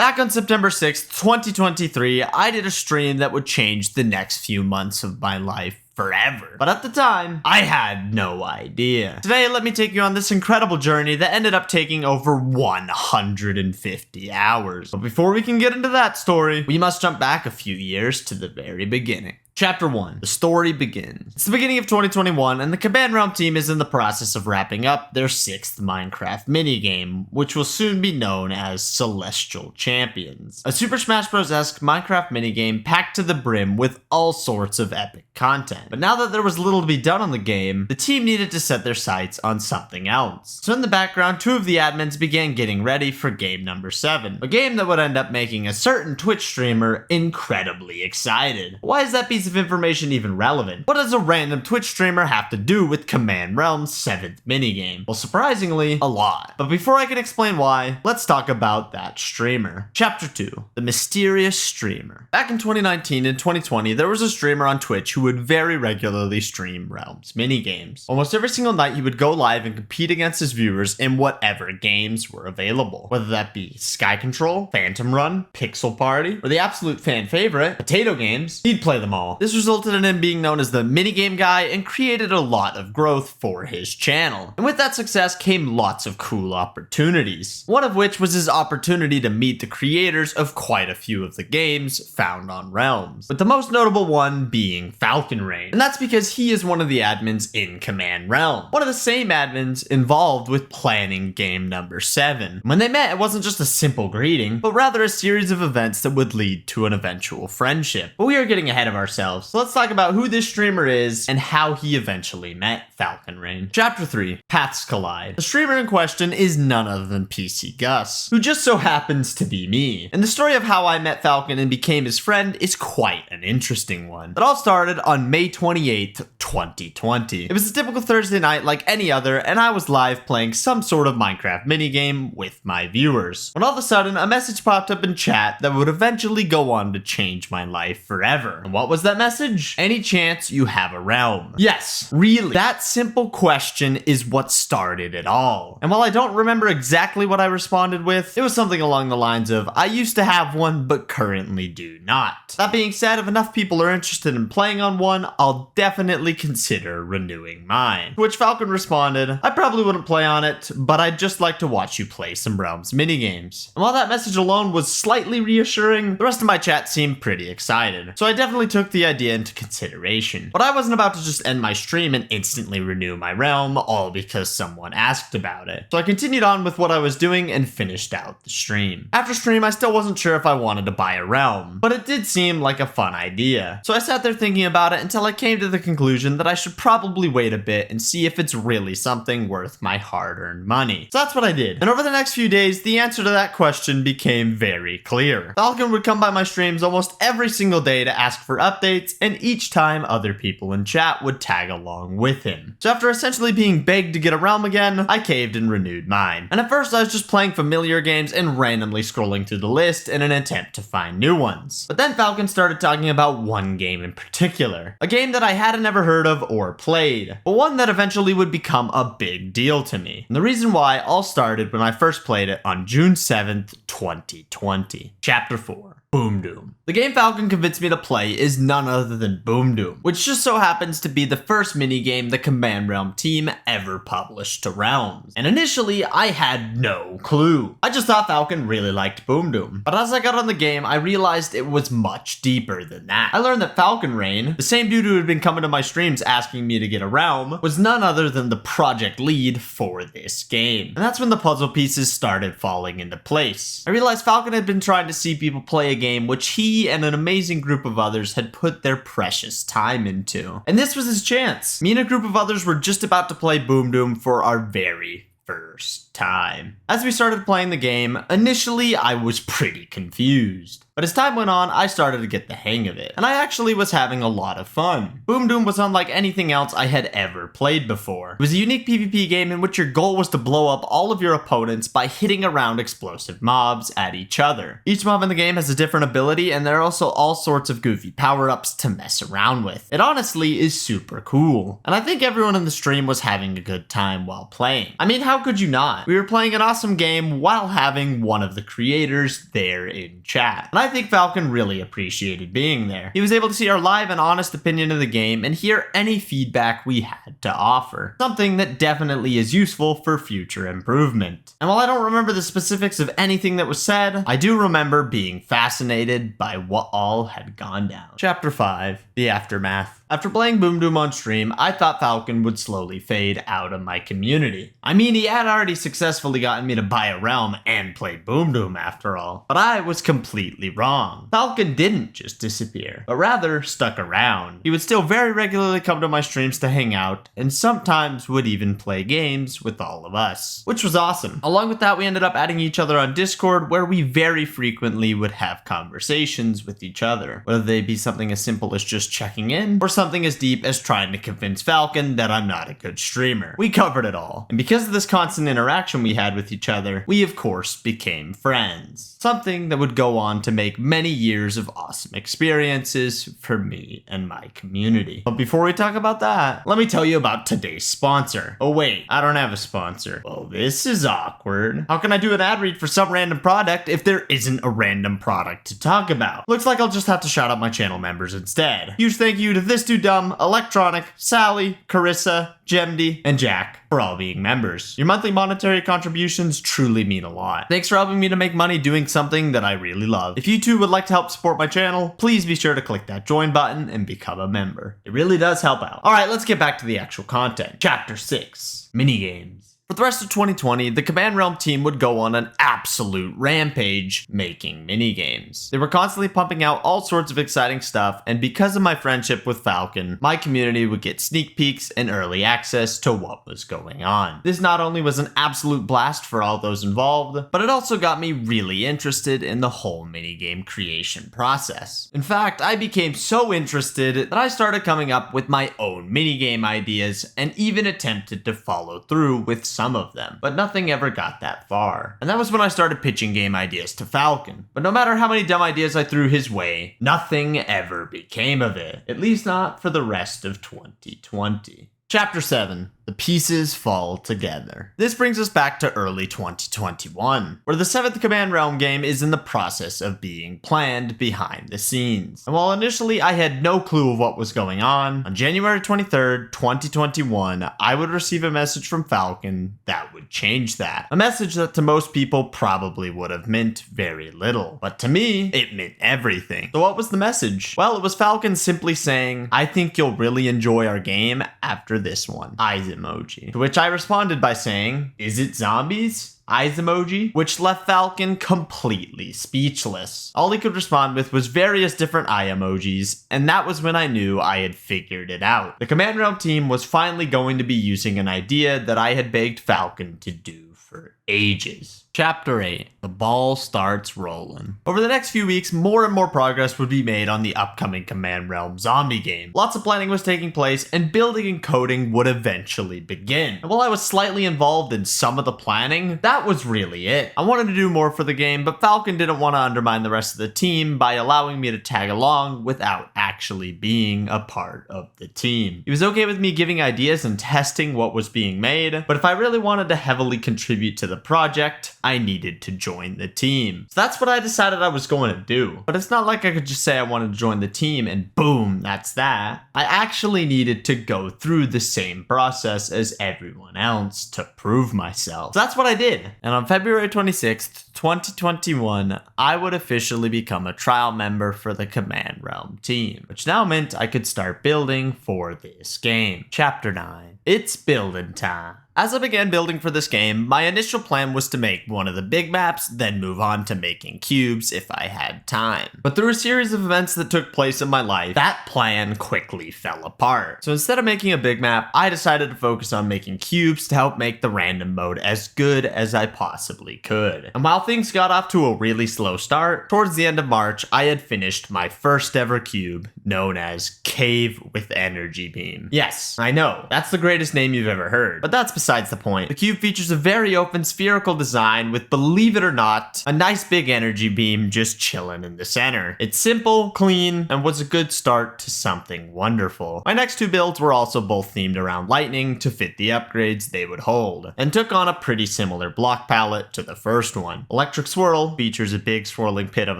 Back on September 6th, 2023, I did a stream that would change the next few months of my life forever. But at the time, I had no idea. Today, let me take you on this incredible journey that ended up taking over 150 hours. But before we can get into that story, we must jump back a few years to the very beginning. Chapter 1. The story begins. It's the beginning of 2021, and the Command Realm team is in the process of wrapping up their 6th Minecraft minigame, which will soon be known as Celestial Champions. A Super Smash Bros.-esque Minecraft minigame packed to the brim with all sorts of epic content. But now that there was little to be done on the game, the team needed to set their sights on something else. So in the background, 2 of the admins began getting ready for game number 7, a game that would end up making a certain Twitch streamer incredibly excited. Why is that piece of information even relevant? What does a random Twitch streamer have to do with Command Realm's 7th minigame? Well, surprisingly, a lot. But before I can explain why, let's talk about that streamer. Chapter 2. The mysterious streamer. Back in 2019 and 2020, there was a streamer on Twitch who would very regularly stream Realm's minigames. Almost every single night, he would go live and compete against his viewers in whatever games were available, whether that be Sky Control, Phantom Run, Pixel Party, or the absolute fan favorite, Potato Games. He'd play them all. This resulted in him being known as the minigame guy and created a lot of growth for his channel. And with that success came lots of cool opportunities. One of which was his opportunity to meet the creators of quite a few of the games found on Realms, with the most notable one being Falcon Rain. And that's because he is one of the admins in Command Realm, one of the same admins involved with planning game number 7. When they met, it wasn't just a simple greeting, but rather a series of events that would lead to an eventual friendship. But we are getting ahead of ourselves. So let's talk about who this streamer is and how he eventually met Falcon Rain. Chapter 3. Paths Collide. The streamer in question is none other than pcgus, who just so happens to be me. And the story of how I met Falcon and became his friend is quite an interesting one. It all started on May 28th, 2020. It was a typical Thursday night like any other, and I was live playing some sort of Minecraft minigame with my viewers, when all of a sudden a message popped up in chat that would eventually go on to change my life forever. And what was that message? Any chance you have a realm? Yes, really. That simple question is what started it all. And while I don't remember exactly what I responded with, it was something along the lines of, I used to have one, but currently do not. That being said, if enough people are interested in playing on one, I'll definitely consider renewing mine. To which Falcon responded, I probably wouldn't play on it, but I'd just like to watch you play some Realms minigames. And while that message alone was slightly reassuring, the rest of my chat seemed pretty excited. So I definitely took the idea into consideration. But I wasn't about to just end my stream and instantly renew my realm, all because someone asked about it. So I continued on with what I was doing and finished out the stream. After stream, I still wasn't sure if I wanted to buy a realm, but it did seem like a fun idea. So I sat there thinking about it until I came to the conclusion that I should probably wait a bit and see if it's really something worth my hard-earned money. So that's what I did. And over the next few days, the answer to that question became very clear. Falcon would come by my streams almost every single day to ask for updates, and each time other people in chat would tag along with him. So after essentially being begged to get a realm again, I caved and renewed mine. And at first I was just playing familiar games and randomly scrolling through the list in an attempt to find new ones. But then Falcon started talking about one game in particular, a game that I hadn't ever heard of or played, but one that eventually would become a big deal to me. And the reason why all started when I first played it on June 7th, 2020. Chapter 4. Boom Doom. The game Falcon convinced me to play is none other than Boom Doom, which just so happens to be the first minigame the Command Realm team ever published to Realms. And initially, I had no clue. I just thought Falcon really liked Boom Doom. But as I got on the game, I realized it was much deeper than that. I learned that Falcon Rain, the same dude who had been coming to my streams asking me to get a realm, was none other than the project lead for this game. And that's when the puzzle pieces started falling into place. I realized Falcon had been trying to see people play a game which he and an amazing group of others had put their precious time into. And this was his chance. Me and a group of others were just about to play Boom Doom for our very first time. As we started playing the game, initially I was pretty confused. But as time went on, I started to get the hang of it, and I actually was having a lot of fun. Boom was unlike anything else I had ever played before. It was a unique PvP game in which your goal was to blow up all of your opponents by hitting around explosive mobs at each other. Each mob in the game has a different ability, and there are also all sorts of goofy power-ups to mess around with. It honestly is super cool, and I think everyone in the stream was having a good time while playing. I mean, how could you not? We were playing an awesome game while having one of the creators there in chat, and I think Falcon really appreciated being there. He was able to see our live and honest opinion of the game and hear any feedback we had to offer, something that definitely is useful for future improvement. And while I don't remember the specifics of anything that was said, I do remember being fascinated by what all had gone down. Chapter 5, The Aftermath. After playing Boom on stream, I thought Falcon would slowly fade out of my community. I mean, he had already successfully gotten me to buy a realm and play Boom after all. But I was completely wrong. Falcon didn't just disappear, but rather stuck around. He would still very regularly come to my streams to hang out, and sometimes would even play games with all of us, which was awesome. Along with that, we ended up adding each other on Discord, where we very frequently would have conversations with each other, whether they be something as simple as just checking in, or something as deep as trying to convince Falcon that I'm not a good streamer. We covered it all, and because of this constant interaction we had with each other, we of course became friends. Something that would go on to make many years of awesome experiences for me and my community. But before we talk about that, let me tell you about today's sponsor. Oh wait, I don't have a sponsor. Well, this is awkward. How can I do an ad read for some random product if there isn't a random product to talk about? Looks like I'll just have to shout out my channel members instead. Huge thank you to This Dude Dumb, Electronic, Sally, Carissa, Jemdy, and Jack for all being members. Your monthly monetary contributions truly mean a lot. Thanks for helping me to make money doing something that I really love. If you too would like to help support my channel, please be sure to click that join button and become a member. It really does help out. Alright, let's get back to the actual content. Chapter 6, Minigames. For the rest of 2020, the Command Realm team would go on an absolute rampage making minigames. They were constantly pumping out all sorts of exciting stuff, and because of my friendship with Falcon, my community would get sneak peeks and early access to what was going on. This not only was an absolute blast for all those involved, but it also got me really interested in the whole minigame creation process. In fact, I became so interested that I started coming up with my own minigame ideas and even attempted to follow through with some of them, but nothing ever got that far. And that was when I started pitching game ideas to Falcon. But no matter how many dumb ideas I threw his way, nothing ever became of it. At least not for the rest of 2020. Chapter 7, The Pieces Fall Together. This brings us back to early 2021, where the 7th Command Realm game is in the process of being planned behind the scenes. And while initially I had no clue of what was going on January 23rd, 2021, I would receive a message from Falcon that would change that. A message that to most people probably would have meant very little, but to me, it meant everything. So what was the message? Well, it was Falcon simply saying, "I think you'll really enjoy our game after this one. Eyes emoji." To which I responded by saying, "Is it zombies?" Eyes emoji, which left Falcon completely speechless. All he could respond with was various different eye emojis, and that was when I knew I had figured it out. The Command Realm team was finally going to be using an idea that I had begged Falcon to do for ages. Chapter 8, The Ball Starts Rollin'. Over the next few weeks, more and more progress would be made on the upcoming Command Realm zombie game. Lots of planning was taking place, and building and coding would eventually begin. And while I was slightly involved in some of the planning, that was really it. I wanted to do more for the game, but Falcon didn't want to undermine the rest of the team by allowing me to tag along without actually being a part of the team. He was okay with me giving ideas and testing what was being made, but if I really wanted to heavily contribute to the project, I needed to join the team. So that's what I decided I was going to do. But it's not like I could just say I wanted to join the team and boom, that's that. I actually needed to go through the same process as everyone else to prove myself. So that's what I did. And on February 26th, 2021, I would officially become a trial member for the Command Realm team, which now meant I could start building for this game. Chapter 9, It's Buildin' Time. As I began building for this game, my initial plan was to make one of the big maps, then move on to making cubes if I had time. But through a series of events that took place in my life, that plan quickly fell apart. So instead of making a big map, I decided to focus on making cubes to help make the random mode as good as I possibly could. And while things got off to a really slow start, towards the end of March, I had finished my first ever cube, known as Cave with Energy Beam. Yes, I know, that's the greatest name you've ever heard, but that's besides the point. The cube features a very open spherical design with, believe it or not, a nice big energy beam just chilling in the center. It's simple, clean, and was a good start to something wonderful. My next two builds were also both themed around lightning to fit the upgrades they would hold, and took on a pretty similar block palette to the first one. Electric Swirl features a big swirling pit of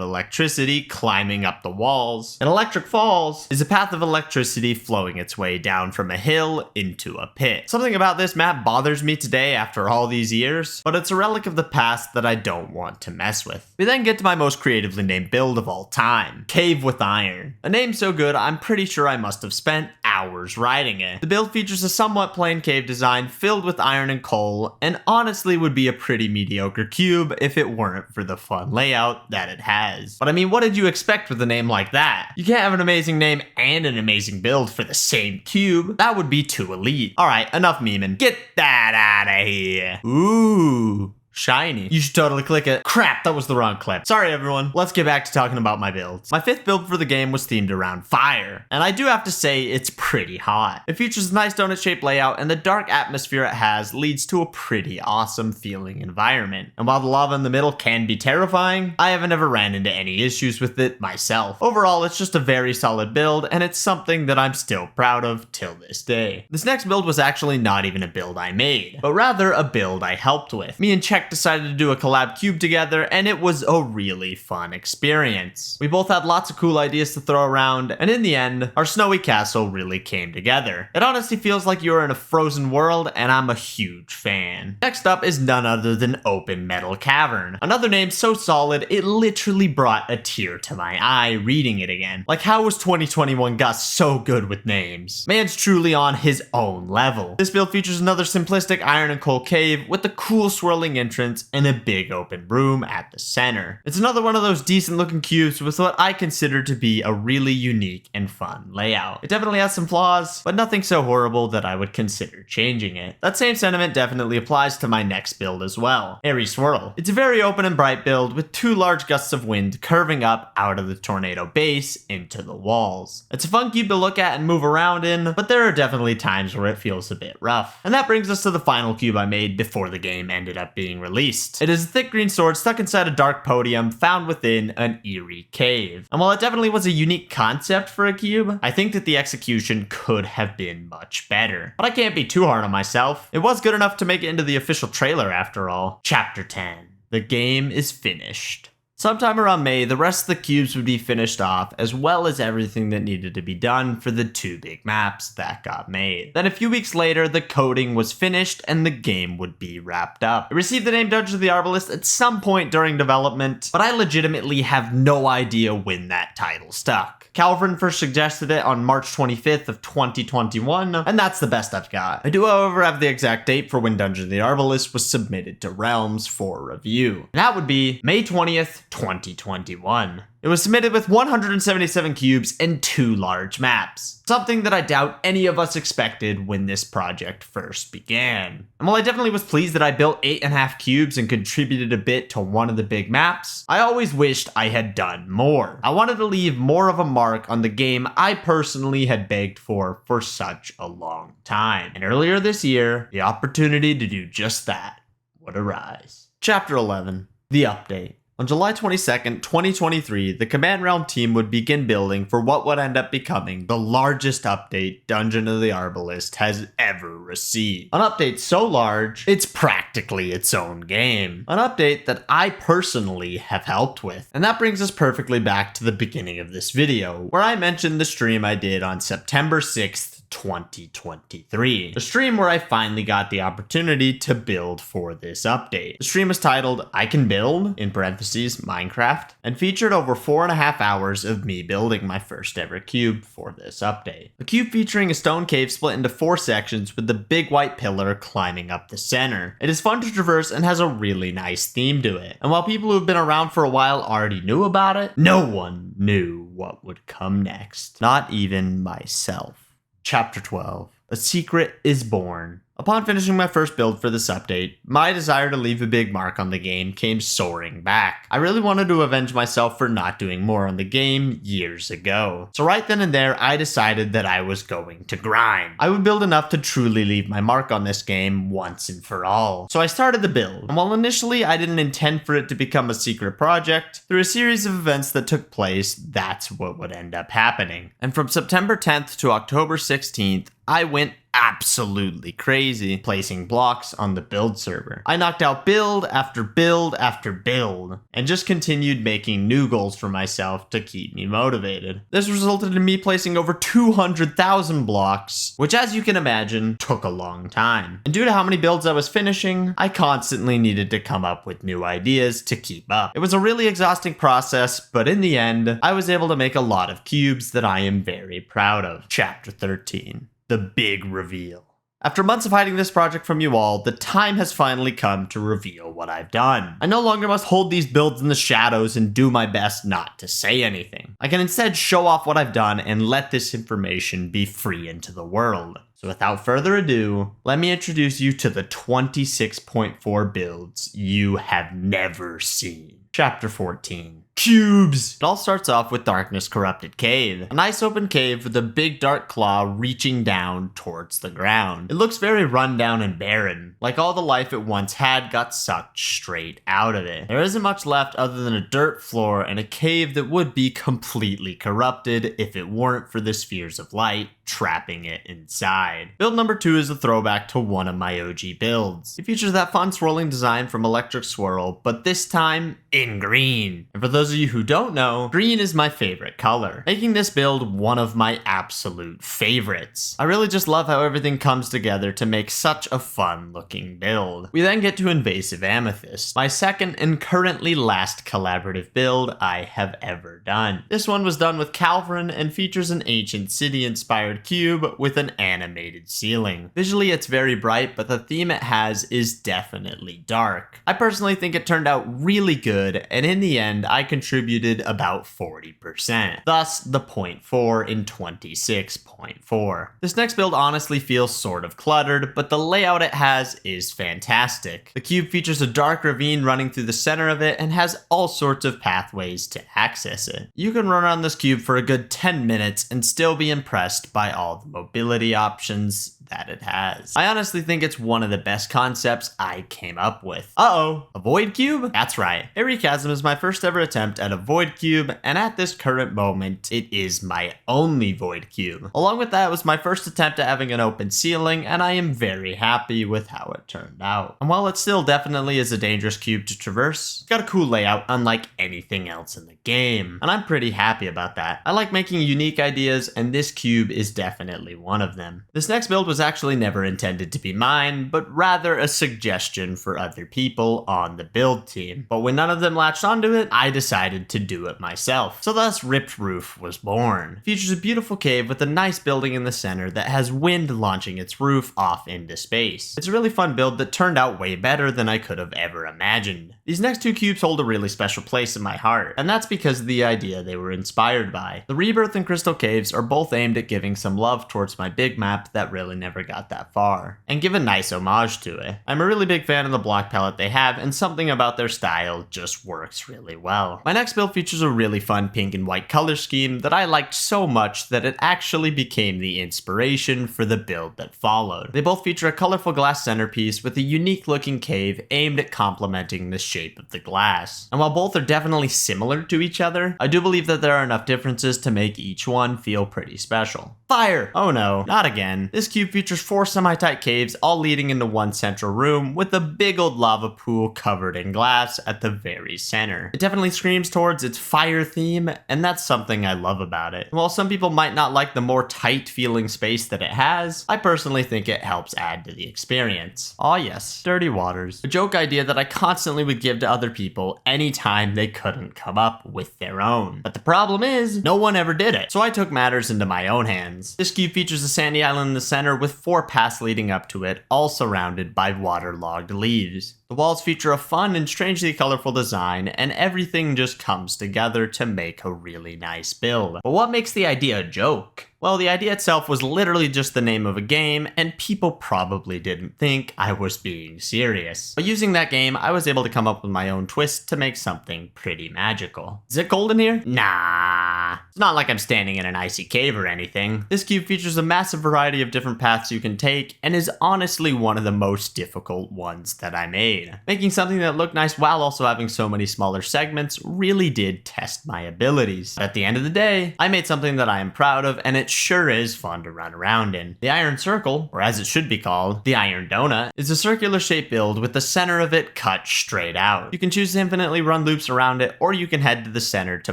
electricity climbing up the walls, and Electric Falls is a path of electricity flowing its way down from a hill into a pit. Something about this map bothers me today after all these years, but it's a relic of the past that I don't want to mess with. We then get to my most creatively named build of all time, Cave with Iron. A name so good I'm pretty sure I must have spent hours writing it. The build features a somewhat plain cave design filled with iron and coal, and honestly would be a pretty mediocre cube if it weren't for the fun layout that it has. But I mean, what did you expect with a name like that? You can't have an amazing name and an amazing build for the same cube. That would be too elite. Alright, enough memeing. Get that out of here. Ooh. Shiny. You should totally click it. Crap, that was the wrong clip. Sorry everyone. Let's get back to talking about my builds. My fifth build for the game was themed around fire, and I do have to say it's pretty hot. It features a nice donut shaped layout, and the dark atmosphere it has leads to a pretty awesome feeling environment. And while the lava in the middle can be terrifying, I haven't ever ran into any issues with it myself. Overall, it's just a very solid build, and it's something that I'm still proud of till this day. This next build was actually not even a build I made, but rather a build I helped with. Me and Check decided to do a collab cube together, and it was a really fun experience. We both had lots of cool ideas to throw around, and in the end, our snowy castle really came together. It honestly feels like you're in a frozen world, and I'm a huge fan. Next up is none other than Open Metal Cavern. Another name so solid, it literally brought a tear to my eye reading it again. Like, how was 2021 Gus so good with names? Man's truly on his own level. This build features another simplistic iron and coal cave with a cool swirling entrance and a big open room at the center. It's another one of those decent looking cubes with what I consider to be a really unique and fun layout. It definitely has some flaws, but nothing so horrible that I would consider changing it. That same sentiment definitely applies to my next build as well, Airy Swirl. It's a very open and bright build with two large gusts of wind curving up out of the tornado base into the walls. It's a fun cube to look at and move around in, but there are definitely times where it feels a bit rough. And that brings us to the final cube I made before the game ended up being released. It is a thick green sword stuck inside a dark podium found within an eerie cave. And while it definitely was a unique concept for a cube, I think that the execution could have been much better. But I can't be too hard on myself. It was good enough to make it into the official trailer after all. Chapter 10. The game is finished. Sometime around May, the rest of the cubes would be finished off, as well as everything that needed to be done for the two big maps that got made. Then a few weeks later, the coding was finished and the game would be wrapped up. It received the name Dungeon of the Arbalest at some point during development, but I legitimately have no idea when that title stuck. Calvin first suggested it on March 25th of 2021, and that's the best I've got. I do, however, have the exact date for when Dungeon of the Arbalest was submitted to Realms for review. And that would be May 20th, 2021. It was submitted with 177 cubes and 2 large maps, something that I doubt any of us expected when this project first began. And while I definitely was pleased that I built 8.5 cubes and contributed a bit to one of the big maps, I always wished I had done more. I wanted to leave more of a mark on the game I personally had begged for such a long time. And earlier this year, the opportunity to do just that would arise. Chapter 11, the update. On July 22nd, 2023, the Command Realm team would begin building for what would end up becoming the largest update Dungeon of the Arbalest has ever received. An update so large, it's practically its own game. An update that I personally have helped with. And that brings us perfectly back to the beginning of this video, where I mentioned the stream I did on September 6th, 2023, a stream where I finally got the opportunity to build for this update. The stream was titled I Can Build, in parentheses, Minecraft, and featured over 4.5 hours of me building my first ever cube for this update. A cube featuring a stone cave split into 4 sections with the big white pillar climbing up the center. It is fun to traverse and has a really nice theme to it. And while people who have been around for a while already knew about it, no one knew what would come next. Not even myself. Chapter 12. A Secret is Born. Upon finishing my first build for this update, my desire to leave a big mark on the game came soaring back. I really wanted to avenge myself for not doing more on the game years ago. So right then and there, I decided that I was going to grind. I would build enough to truly leave my mark on this game once and for all. So I started the build, and while initially I didn't intend for it to become a secret project, through a series of events that took place, that's what would end up happening. And from September 10th to October 16th, I went absolutely crazy placing blocks on the build server. I knocked out build after build after build and just continued making new goals for myself to keep me motivated. This resulted in me placing over 200,000 blocks, which as you can imagine took a long time. And due to how many builds I was finishing, I constantly needed to come up with new ideas to keep up. It was a really exhausting process, but in the end, I was able to make a lot of cubes that I am very proud of. Chapter 13. The big reveal. After months of hiding this project from you all, the time has finally come to reveal what I've done. I no longer must hold these builds in the shadows and do my best not to say anything. I can instead show off what I've done and let this information be free into the world. So without further ado, let me introduce you to the 26.4 builds you have never seen. Chapter 14. Cubes! It all starts off with Darkness Corrupted Cave. A nice open cave with a big dark claw reaching down towards the ground. It looks very rundown and barren, like all the life it once had got sucked straight out of it. There isn't much left other than a dirt floor and a cave that would be completely corrupted if it weren't for the spheres of light trapping it inside. Build number 2 is a throwback to one of my OG builds. It features that fun swirling design from Electric Swirl, but this time in green. And for those of you who don't know, green is my favorite color, making this build one of my absolute favorites. I really just love how everything comes together to make such a fun looking build. We then get to Invasive Amethyst, my second and currently last collaborative build I have ever done. This one was done with Calvin and features an ancient city inspired cube with an animated ceiling. Visually it's very bright, but the theme it has is definitely dark. I personally think it turned out really good, and in the end I contributed about 40%, thus the 0.4 in 26.4. This next build honestly feels sort of cluttered, but the layout it has is fantastic. The cube features a dark ravine running through the center of it and has all sorts of pathways to access it. You can run around this cube for a good 10 minutes and still be impressed by all the mobility options that it has. I honestly think it's one of the best concepts I came up with. Uh-oh, a void cube? That's right. Chasm is my first ever attempt at a void cube, and at this current moment, it is my only void cube. Along with that, it was my first attempt at having an open ceiling, and I am very happy with how it turned out. And while it still definitely is a dangerous cube to traverse, it's got a cool layout unlike anything else in the game, and I'm pretty happy about that. I like making unique ideas, and this cube is definitely one of them. This next build was actually never intended to be mine, but rather a suggestion for other people on the build team. But when none of them latched onto it, I decided to do it myself. So thus Ripped Roof was born. It features a beautiful cave with a nice building in the center that has wind launching its roof off into space. It's a really fun build that turned out way better than I could have ever imagined. These next 2 cubes hold a really special place in my heart, and that's because of the idea they were inspired by. The Rebirth and Crystal Caves are both aimed at giving some love towards my big map that really never got that far, and give a nice homage to it. I'm a really big fan of the block palette they have, and something about their style just works really well. My next build features a really fun pink and white color scheme that I liked so much that it actually became the inspiration for the build that followed. They both feature a colorful glass centerpiece with a unique looking cave aimed at complementing the shape of the glass. And while both are definitely similar to each other, I do believe that there are enough differences to make each one feel pretty special. Fire! Oh no, not again. This cube features 4 semi-tight caves all leading into one central room with a big old lava pool covered in glass at the very center. It definitely screams towards its fire theme, and that's something I love about it. While some people might not like the more tight feeling space that it has, I personally think it helps add to the experience. Aw yes, dirty waters. A joke idea that I constantly would give to other people anytime they couldn't come up with their own. But the problem is, no one ever did it, so I took matters into my own hands. This cube features a sandy island in the center with 4 paths leading up to it, all surrounded by waterlogged leaves. The walls feature a fun and strangely colorful design, and everything just comes together to make a really nice build. But what makes the idea a joke? Well, the idea itself was literally just the name of a game, and people probably didn't think I was being serious. But using that game, I was able to come up with my own twist to make something pretty magical. Is it cold in here? Nah. It's not like I'm standing in an icy cave or anything. This cube features a massive variety of different paths you can take, and is honestly one of the most difficult ones that I made. Making something that looked nice while also having so many smaller segments really did test my abilities. But at the end of the day, I made something that I am proud of, and it sure is fun to run around in. The Iron Circle, or as it should be called, the Iron Donut, is a circular shaped build with the center of it cut straight out. You can choose to infinitely run loops around it, or you can head to the center to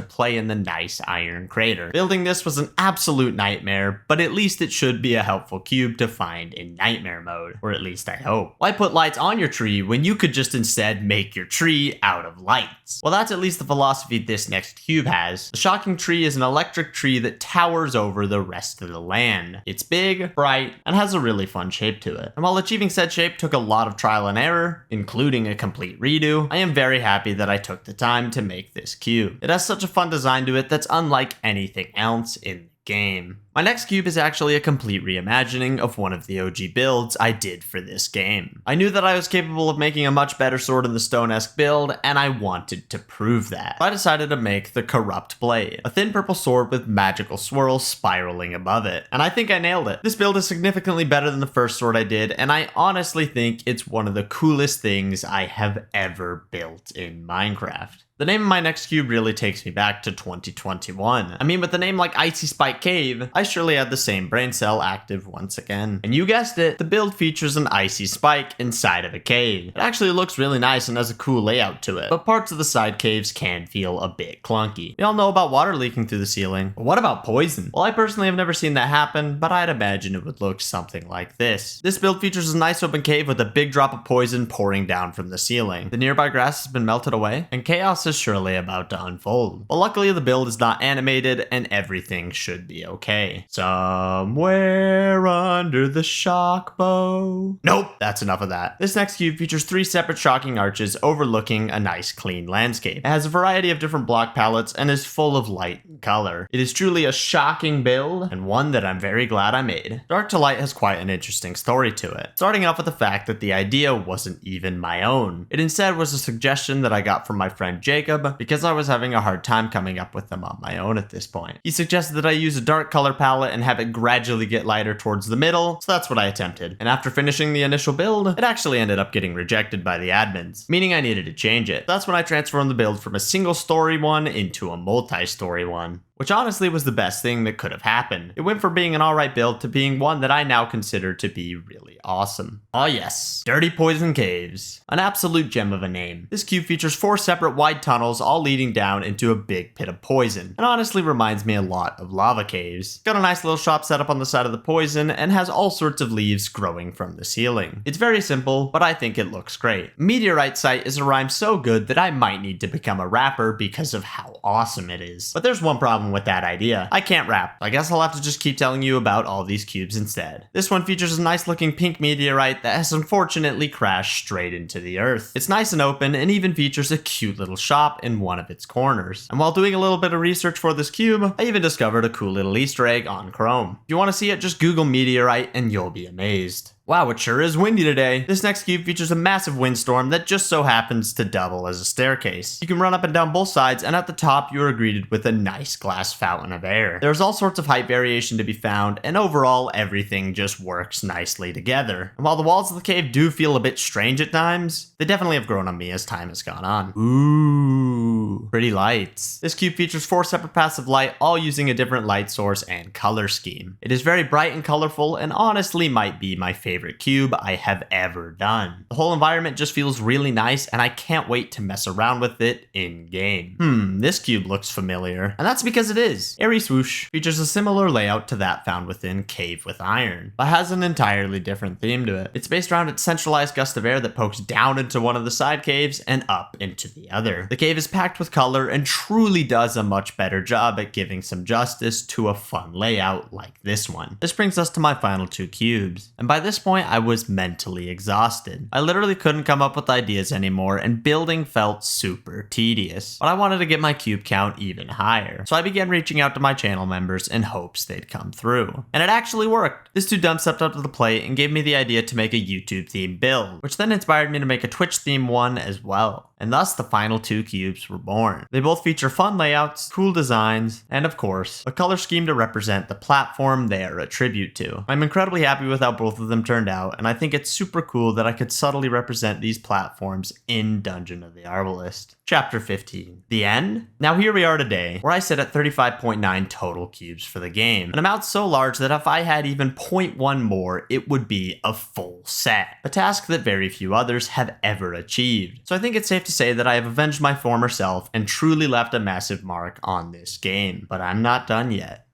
play in the nice iron crater. Building this was an absolute nightmare, but at least it should be a helpful cube to find in nightmare mode, or at least I hope. Why put lights on your tree when you could just instead make your tree out of lights? Well, that's at least the philosophy this next cube has. The shocking tree is an electric tree that towers over the rest of the land. It's big, bright, and has a really fun shape to it. And while achieving said shape took a lot of trial and error, including a complete redo, I am very happy that I took the time to make this cube. It has such a fun design to it that's unlike anything else in the game. My next cube is actually a complete reimagining of one of the OG builds I did for this game. I knew that I was capable of making a much better Sword in the Stone-esque build, and I wanted to prove that. I decided to make the Corrupt Blade, a thin purple sword with magical swirls spiraling above it, and I think I nailed it. This build is significantly better than the first sword I did, and I honestly think it's one of the coolest things I have ever built in Minecraft. The name of my next cube really takes me back to 2021. I mean, with a name like Icy Spike Cave, I surely had the same brain cell active once again. And you guessed it, the build features an icy spike inside of a cave. It actually looks really nice and has a cool layout to it, but parts of the side caves can feel a bit clunky. We all know about water leaking through the ceiling, but what about poison? Well, I personally have never seen that happen, but I'd imagine it would look something like this. This build features a nice open cave with a big drop of poison pouring down from the ceiling. The nearby grass has been melted away, and chaos is surely about to unfold. But luckily the build is not animated and everything should be okay. Somewhere under the shock bow. Nope, that's enough of that. This next cube features 3 separate shocking arches overlooking a nice clean landscape. It has a variety of different block palettes and is full of light and color. It is truly a shocking build and one that I'm very glad I made. Dark to Light has quite an interesting story to it, starting off with the fact that the idea wasn't even my own. It instead was a suggestion that I got from my friend Jacob because I was having a hard time coming up with them on my own at this point. He suggested that I use a dark color palette and have it gradually get lighter towards the middle, so that's what I attempted. And after finishing the initial build, it actually ended up getting rejected by the admins, meaning I needed to change it. That's when I transformed the build from a single story one into a multi-story one, which honestly was the best thing that could have happened. It went from being an alright build to being one that I now consider to be really awesome. Oh yes, Dirty Poison Caves. An absolute gem of a name. This cube features 4 separate wide tunnels all leading down into a big pit of poison, and honestly reminds me a lot of lava caves. Got a nice little shop set up on the side of the poison and has all sorts of leaves growing from the ceiling. It's very simple, but I think it looks great. Meteorite Sight is a rhyme so good that I might need to become a rapper because of how awesome it is. But there's one problem with that idea. I can't rap. I guess I'll have to just keep telling you about all these cubes instead. This one features a nice looking pink meteorite that has unfortunately crashed straight into the earth. It's nice and open and even features a cute little shop in one of its corners. And while doing a little bit of research for this cube, I even discovered a cool little Easter egg on Chrome. If you want to see it, just Google meteorite and you'll be amazed. Wow, it sure is windy today. This next cube features a massive windstorm that just so happens to double as a staircase. You can run up and down both sides, and at the top you are greeted with a nice glass fountain of air. There's all sorts of height variation to be found, and overall everything just works nicely together. And while the walls of the cave do feel a bit strange at times, they definitely have grown on me as time has gone on. Ooh. Ooh, pretty lights. This cube features 4 separate paths of light, all using a different light source and color scheme. It is very bright and colorful, and honestly might be my favorite cube I have ever done. The whole environment just feels really nice, and I can't wait to mess around with it in game. This cube looks familiar, and that's because it is. Airy Swoosh features a similar layout to that found within Cave with Iron, but has an entirely different theme to it. It's based around its centralized gust of air that pokes down into one of the side caves and up into the other. The cave is packed with color and truly does a much better job at giving some justice to a fun layout like this one. This brings us to my final 2 cubes, and by this point I was mentally exhausted. I literally couldn't come up with ideas anymore, and building felt super tedious, but I wanted to get my cube count even higher. So I began reaching out to my channel members in hopes they'd come through. And it actually worked. This dude dumb stepped up to the plate and gave me the idea to make a YouTube theme build, which then inspired me to make a Twitch theme one as well. And thus the final 2 cubes were born. They both feature fun layouts, cool designs, and of course, a color scheme to represent the platform they are a tribute to. I'm incredibly happy with how both of them turned out, and I think it's super cool that I could subtly represent these platforms in Dungeon of the Arbalest. Chapter 15. The end? Now here we are today, where I sit at 35.9 total cubes for the game, an amount so large that if I had even 0.1 more, it would be a full set, a task that very few others have ever achieved. So I think it's safe to say that I have avenged my former self and truly left a massive mark on this game, but I'm not done yet.